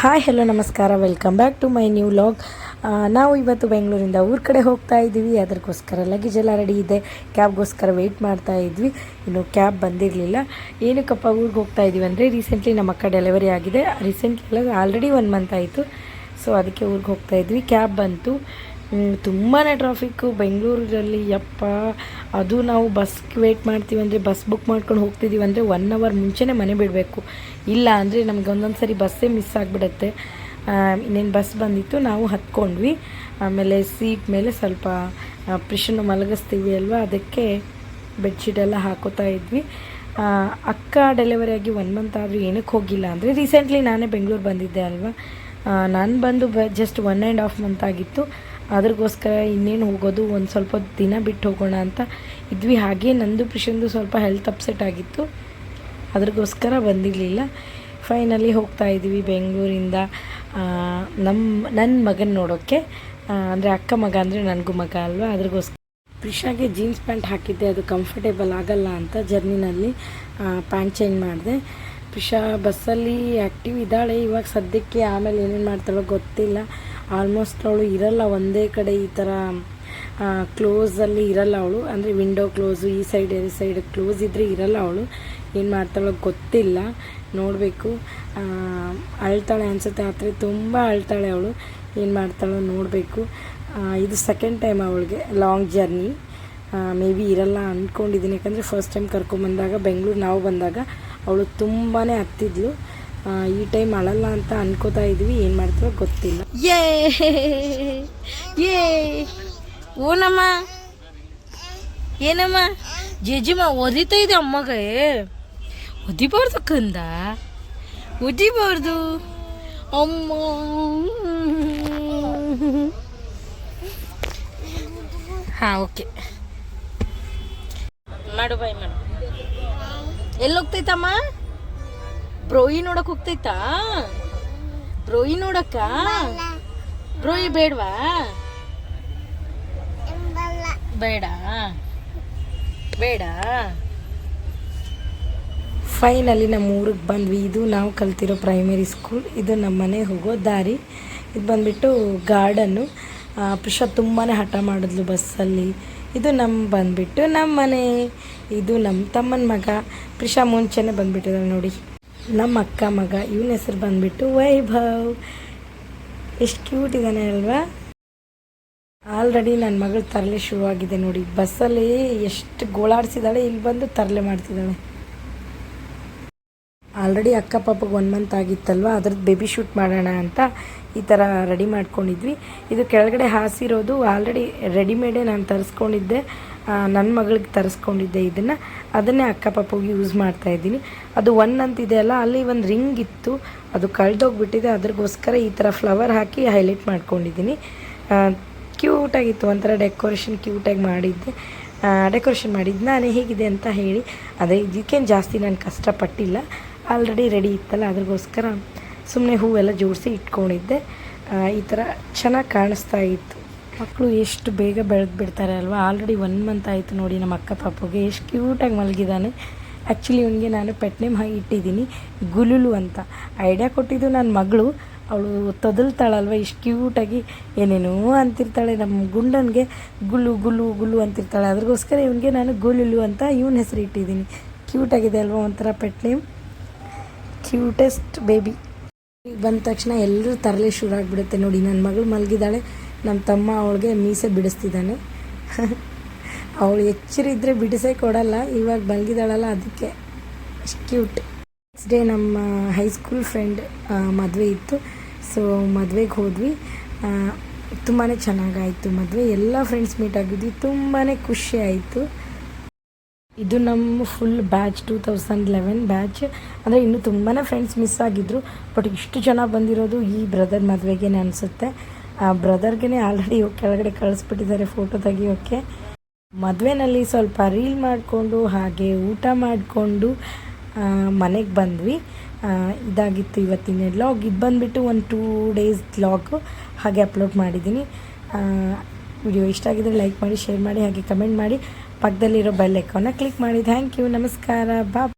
Hi hello ನಮಸ್ಕಾರ, welcome back to my new vlog. ನಾವು ಇವತ್ತು ಬೆಂಗಳೂರಿಂದ ಊರ ಕಡೆ ಹೋಗ್ತಾ ಇದ್ದೀವಿ. ಅದಕ್ಕೋಸ್ಕರ ಲಗೇಜ್ ಎಲ್ಲ ರೆಡಿ ಇದೆ. ಕ್ಯಾಬ್ಗೋಸ್ಕರ ವೆಯ್ಟ್ ಮಾಡ್ತಾ ಇದ್ವಿ. ಇನ್ನು ಕ್ಯಾಬ್ ಬಂದಿರಲಿಲ್ಲ. ಏನಕ್ಕಪ್ಪ ಊರಿಗೆ ಹೋಗ್ತಾ ಇದ್ದೀವಿ ಅಂದರೆ, ರೀಸೆಂಟ್ಲಿ ನಮ್ಮ ಅಕ್ಕ ಡೆಲಿವರಿ ಆಗಿದೆ. ರೀಸೆಂಟ್ಲಿ ಆಲ್ರೆಡಿ 1 ಮಂತ್ ಆಯಿತು. ಸೊ ಅದಕ್ಕೆ ಊರಿಗೆ ಹೋಗ್ತಾ ಇದ್ವಿ. ಕ್ಯಾಬ್ ಬಂತು. ತುಂಬಾ ಟ್ರಾಫಿಕ್ಕು ಬೆಂಗಳೂರಲ್ಲಿ. ಯಪ್ಪ, ಅದು ನಾವು ಬಸ್ಗೆ ವೆಯ್ಟ್ ಮಾಡ್ತೀವಿ ಅಂದರೆ, ಬಸ್ ಬುಕ್ ಮಾಡ್ಕೊಂಡು ಹೋಗ್ತಿದ್ದೀವಿ ಅಂದರೆ 1 ಅವರ್ ಮುಂಚೆನೇ ಮನೆ ಬಿಡಬೇಕು. ಇಲ್ಲ ಅಂದರೆ ನಮ್ಗೆ ಒಂದೊಂದು ಸರಿ ಬಸ್ಸೇ ಮಿಸ್ ಆಗಿಬಿಡುತ್ತೆ. ಇನ್ನೇನು ಬಸ್ ಬಂದಿತ್ತು, ನಾವು ಹತ್ಕೊಂಡ್ವಿ. ಆಮೇಲೆ ಸೀಟ್ ಮೇಲೆ ಸ್ವಲ್ಪ ಪ್ರಿಷನ್ನು ಮಲಗಿಸ್ತೀವಿ ಅಲ್ವಾ, ಅದಕ್ಕೆ ಬೆಡ್ಶೀಟೆಲ್ಲ ಹಾಕೋತಾ ಇದ್ವಿ. ಅಕ್ಕ ಡೆಲಿವರಿ ಆಗಿ 1 ಮಂತ್ ಆದರೂ ಏನಕ್ಕೆ ಹೋಗಿಲ್ಲ ಅಂದರೆ, ರೀಸೆಂಟ್ಲಿ ನಾನೇ ಬೆಂಗಳೂರು ಬಂದಿದ್ದೆ ಅಲ್ವಾ. ನಾನು ಬಂದು ಜಸ್ಟ್ 1.5 ಮಂತ್ ಆಗಿತ್ತು. ಅದ್ರಗೋಸ್ಕರ ಇನ್ನೇನು ಹೋಗೋದು, ಒಂದು ಸ್ವಲ್ಪ ದಿನ ಬಿಟ್ಟು ಹೋಗೋಣ ಅಂತ ಇದ್ವಿ. ಹಾಗೆ ನಂದು ಪ್ರಿಷನ್ದು ಸ್ವಲ್ಪ ಹೆಲ್ತ್ ಅಪ್ಸೆಟ್ ಆಗಿತ್ತು, ಅದ್ರಗೋಸ್ಕರ ಬಂದಿರಲಿಲ್ಲ. ಫೈನಲಿ ಹೋಗ್ತಾ ಇದ್ದೀವಿ ಬೆಂಗಳೂರಿಂದ ನನ್ನ ಮಗನ ನೋಡೋಕ್ಕೆ. ಅಂದರೆ ಅಕ್ಕ ಮಗ ಅಂದರೆ ನನಗೂ ಮಗ ಅಲ್ವಾ, ಅದ್ರಗೋಸ್ಕರ. ಪ್ರಿಷಾಗೆ ಜೀನ್ಸ್ ಪ್ಯಾಂಟ್ ಹಾಕಿದ್ದೆ, ಅದು ಕಂಫರ್ಟೇಬಲ್ ಆಗಲ್ಲ ಅಂತ ಜರ್ನಿನಲ್ಲಿ ಪ್ಯಾಂಟ್ ಚೇಂಜ್ ಮಾಡಿದೆ. ಪ್ರಿಷಾ ಬಸ್ಸಲ್ಲಿ ಆ್ಯಕ್ಟಿವ್ ಇದ್ದಾಳೆ ಇವಾಗ ಸದ್ಯಕ್ಕೆ. ಆಮೇಲೆ ಏನೇನು ಮಾಡ್ತಾಳೋ ಗೊತ್ತಿಲ್ಲ. ಆಲ್ಮೋಸ್ಟ್ ಅವಳು ಇರಲ್ಲ ಒಂದೇ ಕಡೆ, ಈ ಥರ ಕ್ಲೋಸಲ್ಲಿ ಇರಲ್ಲ ಅವಳು. ಅಂದರೆ ವಿಂಡೋ ಕ್ಲೋಸು, ಈ ಸೈಡ್ ಕ್ಲೋಸ್ ಇದ್ದರೆ ಇರಲ್ಲ ಅವಳು. ಏನು ಮಾಡ್ತಾಳೋ ಗೊತ್ತಿಲ್ಲ, ನೋಡಬೇಕು. ಅಳ್ತಾಳೆ ಅನಿಸುತ್ತೆ, ಆ ಥರ ತುಂಬ ಅಳ್ತಾಳೆ ಅವಳು. ಏನು ಮಾಡ್ತಾಳೋ ನೋಡಬೇಕು. ಇದು ಸೆಕೆಂಡ್ ಟೈಮ್ ಅವಳಿಗೆ ಲಾಂಗ್ ಜರ್ನಿ. ಮೇ ಬಿ ಇರಲ್ಲ ಅಂದ್ಕೊಂಡಿದ್ದೀನಿ, ಯಾಕಂದರೆ ಫಸ್ಟ್ ಟೈಮ್ ಕರ್ಕೊಂಬಂದಾಗ ಬೆಂಗಳೂರು ನಾವು ಬಂದಾಗ ಅವಳು ತುಂಬಾ ಹತ್ತಿದ್ಲು. ಈ ಟೈಮ್ ಅಳಲ್ಲ ಅಂತ ಅನ್ಕೋತಾ ಇದ್ವಿ, ಏನು ಮಾಡ್ತಾರೋ ಗೊತ್ತಿಲ್ಲ. ಓನಮ್ಮ, ಏನಮ್ಮ ಜೇಜಿಮ್ಮ ಒದಿತಾ ಇದೆ ಅಮ್ಮಗೆ. ಒದಿಬಾರ್ದು ಕಂದ, ಒದಿಬಾರ್ದು ಅಮ್ಮ. ಹಾಂ, ಓಕೆ ಮಾಡು, ಬಾಯ್ ಮಾಡು. ಎಲ್ಲಿ ಹೋಗ್ತೈತಮ್ಮ? ಬ್ರೋಯಿ ನೋಡಕ್ ಹೋಗ್ತೈತಾ? ಬ್ರೋಯಿ ನೋಡಕ್ಕ? ಬ್ರೋಯಿ ಬೇಡವಾ? ಬೇಡ ಬೇಡ. ಫೈನಲಿ ನಮ್ಮ ಊರಿಗೆ ಬಂದ್ವಿ. ಇದು ನಾವು ಕಲ್ತಿರೋ ಪ್ರೈಮರಿ ಸ್ಕೂಲ್. ಇದು ನಮ್ಮ ಮನೆ ಹೋಗೋ ದಾರಿ. ಇದು ಬಂದುಬಿಟ್ಟು ಗಾರ್ಡನ್ನು. ಪ್ರಿಷಾ ತುಂಬಾ ಹಠ ಮಾಡಿದ್ಲು ಬಸ್ಸಲ್ಲಿ. ಇದು ಬಂದುಬಿಟ್ಟು ನಮ್ಮ ಮನೆ. ಇದು ನಮ್ಮ ತಮ್ಮನ ಮಗ. ಪ್ರಿಷಾ ಮುಂಚೆನೇ ಬಂದುಬಿಟ್ಟಿದ್ದಾಳೆ ನೋಡಿ, ನಮ್ಮ ಅಕ್ಕ ಮಗ. ಇವನ ಹೆಸರು ಬಂದುಬಿಟ್ಟು ವೈಭವ್. ಎಷ್ಟು ಕ್ಯೂಟ್ ಇದ್ದಾನೆ ಅಲ್ವಾ. ಆಲ್ರೆಡಿ ನನ್ನ ಮಗಳು ತರಲೆ ಶುರುವಾಗಿದೆ ನೋಡಿ. ಬಸ್ಸಲ್ಲಿ ಎಷ್ಟು ಗೋಳಾಡಿಸಿದಾಳೆ, ಇಲ್ಲಿ ಬಂದು ತರಲೆ ಮಾಡ್ತಿದ್ದಾಳೆ. ಆಲ್ರೆಡಿ ಅಕ್ಕ ಪಾಪಗೆ 1 ಮಂತ್ ಆಗಿತ್ತಲ್ವ, ಅದ್ರದ್ದು ಬೇಬಿ ಶೂಟ್ ಮಾಡೋಣ ಅಂತ ಈ ಥರ ರೆಡಿ ಮಾಡ್ಕೊಂಡಿದ್ವಿ. ಇದು ಕೆಳಗಡೆ ಹಾಸಿರೋದು ಆಲ್ರೆಡಿ ರೆಡಿಮೇಡೇ ನಾನು ತರಿಸ್ಕೊಂಡಿದ್ದೆ. ನನ್ನ ಮಗಳಿಗೆ ತರಿಸ್ಕೊಂಡಿದ್ದೆ ಇದನ್ನು. ಅದನ್ನೇ ಅಕ್ಕ ಪಾಪಗೆ ಯೂಸ್ ಮಾಡ್ತಾಯಿದ್ದೀನಿ. ಅದು 1 ಅಂತಿದೆ ಅಲ್ಲ, ಅಲ್ಲಿ ಒಂದು ರಿಂಗ್ ಇತ್ತು, ಅದು ಕಳೆದೋಗ್ಬಿಟ್ಟಿದೆ. ಅದ್ರಗೋಸ್ಕರ ಈ ಥರ ಫ್ಲವರ್ ಹಾಕಿ ಹೈಲೈಟ್ ಮಾಡ್ಕೊಂಡಿದ್ದೀನಿ. ಕ್ಯೂಟಾಗಿತ್ತು, ಒಂಥರ ಡೆಕೋರೇಷನ್ ಕ್ಯೂಟಾಗಿ ಮಾಡಿದ್ದೆ. ಡೆಕೋರೇಷನ್ ಮಾಡಿದ್ದು ನಾನೇ. ಹೇಗಿದೆ ಅಂತ ಹೇಳಿ. ಅದೇ ಇದಕ್ಕೇನು ಜಾಸ್ತಿ ನಾನು ಕಷ್ಟಪಟ್ಟಿಲ್ಲ, ಆಲ್ರೆಡಿ ರೆಡಿ ಇತ್ತಲ್ಲ, ಅದ್ರಗೋಸ್ಕರ ಸುಮ್ಮನೆ ಹೂವೆಲ್ಲ ಜೋಡಿಸಿ ಇಟ್ಕೊಂಡಿದ್ದೆ. ಈ ಥರ ಚೆನ್ನಾಗಿ ಕಾಣಿಸ್ತಾ ಇತ್ತು. ಮಕ್ಕಳು ಎಷ್ಟು ಬೇಗ ಬೆಳೆದು ಬಿಡ್ತಾರೆ ಅಲ್ವಾ. ಆಲ್ರೆಡಿ 1 ಮಂತ್ ಆಯಿತು ನೋಡಿ ನಮ್ಮ ಅಕ್ಕ ಪಾಪುಗೆ. ಎಷ್ಟು ಕ್ಯೂಟಾಗಿ ಮಲಗಿದ್ದಾನೆ. ಆ್ಯಕ್ಚುಲಿ ಅವನಿಗೆ ನಾನು ಪೆಟ್ ನೇಮ್ ಇಟ್ಟಿದ್ದೀನಿ, ಗುಲುಲು ಅಂತ. ಐಡಿಯಾ ಕೊಟ್ಟಿದ್ದು ನನ್ನ ಮಗಳು. ಅವಳು ತೊದಲ್ತಾಳಲ್ವ, ಇಷ್ಟು ಕ್ಯೂಟಾಗಿ ಏನೇನೋ ಅಂತಿರ್ತಾಳೆ. ನಮ್ಮ ಗುಂಡನಿಗೆ ಗುಲ್ಲು ಗುಲ್ಲು ಗುಲ್ಲು ಅಂತಿರ್ತಾಳೆ. ಅದ್ರಗೋಸ್ಕರ ಇವನಿಗೆ ನಾನು ಗುಲುಲು ಅಂತ ಇವನ ಹೆಸರು ಇಟ್ಟಿದ್ದೀನಿ. ಕ್ಯೂಟಾಗಿದೆ ಅಲ್ವಾ, ಒಂಥರ ಪೆಟ್ ನೇಮ್. Cutest baby. ಬಂದ ತಕ್ಷಣ ಎಲ್ಲರೂ ತರಲೆ ಶುರು ಆಗಿಬಿಡುತ್ತೆ ನೋಡಿ. ನನ್ನ ಮಗಳು ಮಲಗಿದ್ದಾಳೆ, ನಮ್ಮ ತಮ್ಮ ಅವಳಿಗೆ ಮೀಸೆ ಬಿಡಿಸ್ತಿದ್ದಾನೆ. ಅವಳು ಎಚ್ಚರಿದ್ರೆ ಬಿಡಿಸೇ ಕೊಡಲ್ಲ, ಇವಾಗ ಮಲಗಿದಾಳಲ್ಲ ಅದಕ್ಕೆ. ಕ್ಯೂಟ್. ನೆಕ್ಸ್ಟ್ ಡೇ ನಮ್ಮ ಹೈಸ್ಕೂಲ್ ಫ್ರೆಂಡ್ ಮದುವೆ ಇತ್ತು. ಸೊ ಮದುವೆಗೆ ಹೋದ್ವಿ. ತುಂಬಾ ಚೆನ್ನಾಗಾಯಿತು ಮದುವೆ. ಎಲ್ಲ ಫ್ರೆಂಡ್ಸ್ ಮೀಟ್ ಆಗಿದ್ವಿ, ತುಂಬಾ ಖುಷಿ ಆಯಿತು. ಇದು ನಮ್ಮ ಫುಲ್ ಬ್ಯಾಚ್, 2011 ಬ್ಯಾಚ್. ಅಂದರೆ ಇನ್ನೂ ತುಂಬಾ ಫ್ರೆಂಡ್ಸ್ ಮಿಸ್ ಆಗಿದ್ದರು. ಬಟ್ ಇಷ್ಟು ಜನ ಬಂದಿರೋದು ಈ ಬ್ರದರ್ ಮದುವೆಗೆ ಅನಿಸುತ್ತೆ. ಆ ಬ್ರದರ್ಗೆ ಆಲ್ರೆಡಿ ಕೆಳಗಡೆ ಕಳಿಸ್ಬಿಟ್ಟಿದ್ದಾರೆ ಫೋಟೋ ತೆಗಿಯೋಕ್ಕೆ. ಮದುವೆನಲ್ಲಿ ಸ್ವಲ್ಪ ರೀಲ್ ಮಾಡಿಕೊಂಡು ಹಾಗೆ ಊಟ ಮಾಡಿಕೊಂಡು ಮನೆಗೆ ಬಂದ್ವಿ. ಇದಾಗಿತ್ತು ಇವತ್ತಿನ ವ್ಲಾಗ್. ಇದು ಬಂದುಬಿಟ್ಟು ಒಂದು 2 ಡೇಸ್ ವ್ಲಾಗು ಹಾಗೆ ಅಪ್ಲೋಡ್ ಮಾಡಿದ್ದೀನಿ. ವಿಡಿಯೋ ಇಷ್ಟ ಆಗಿದ್ರೆ ಲೈಕ್ ಮಾಡಿ, ಶೇರ್ ಮಾಡಿ, ಹಾಗೆ ಕಮೆಂಟ್ ಮಾಡಿ. ಪಕ್ಕದಲ್ಲಿರೋ ಬೆಲ್ ಐಕಾನ್ನ ಕ್ಲಿಕ್ ಮಾಡಿ. ಥ್ಯಾಂಕ್ ಯು, ನಮಸ್ಕಾರ, ಬಾ.